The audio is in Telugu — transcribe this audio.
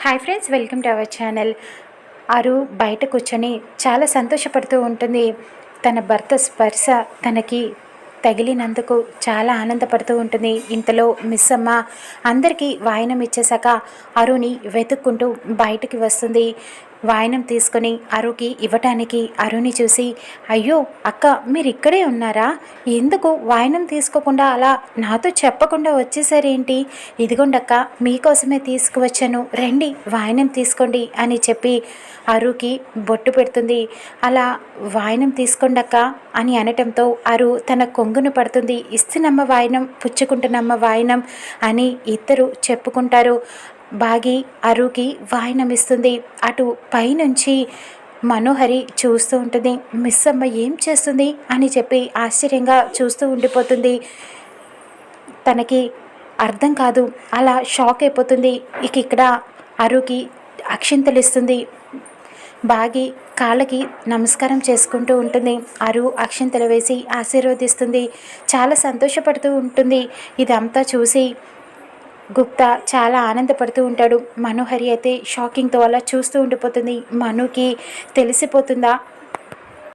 Hi friends, welcome to our channel. అరు బయట కూర్చొని చాలా సంతోషపడుతూ ఉంటుంది. తన భర్త స్పర్శ తనకి తగిలినందుకు చాలా ఆనందపడుతూ ఉంటుంది. ఇంతలో మిస్ అమ్మ అందరికీ వాయనం ఇచ్చేశాక అరుని వెతుక్కుంటూ బయటికి వస్తుంది. వాయనం తీసుకొని అరుకి ఇవ్వటానికి అరుని చూసి, అయ్యో అక్క, మీరు ఇక్కడే ఉన్నారా? ఎందుకు వాయనం తీసుకోకుండా అలా నాతో చెప్పకుండా వచ్చేసారేంటి? ఇదిగోండక్క, మీకోసమే తీసుకువచ్చాను, రండి వాయనం తీసుకోండి అని చెప్పి అరుకి బొట్టు పెడుతుంది. అలా వాయనం తీసుకోండక్క అని అనటంతో అరు తన కొంగును పడుతుంది. ఇస్తున్నమ్మ వాయనం, పుచ్చుకుంటున్నమ్మ వాయనం అని ఇద్దరు చెప్పుకుంటారు. బాగి అరుకి వాయనం ఇస్తుంది. అటు పైనుంచి మనోహరి చూస్తూ ఉంటుంది. మిస్ అమ్మ ఏం చేస్తుంది అని చెప్పి ఆశ్చర్యంగా చూస్తూ ఉండిపోతుంది. తనకి అర్థం కాదు, అలా షాక్ అయిపోతుంది. ఇక్కడ అరుకి అక్షింతలు ఇస్తుంది. బాగి కాళ్ళకి నమస్కారం చేసుకుంటూ ఉంటుంది. అరు అక్షింతలు వేసి ఆశీర్వదిస్తుంది. చాలా సంతోషపడుతూ ఉంటుంది. ఇదంతా చూసి గుప్తా చాలా ఆనందపడుతూ ఉంటాడు. మనోహరి అయితే షాకింగ్తో అలా చూస్తూ ఉండిపోతుంది. మనుకి తెలిసిపోతుందా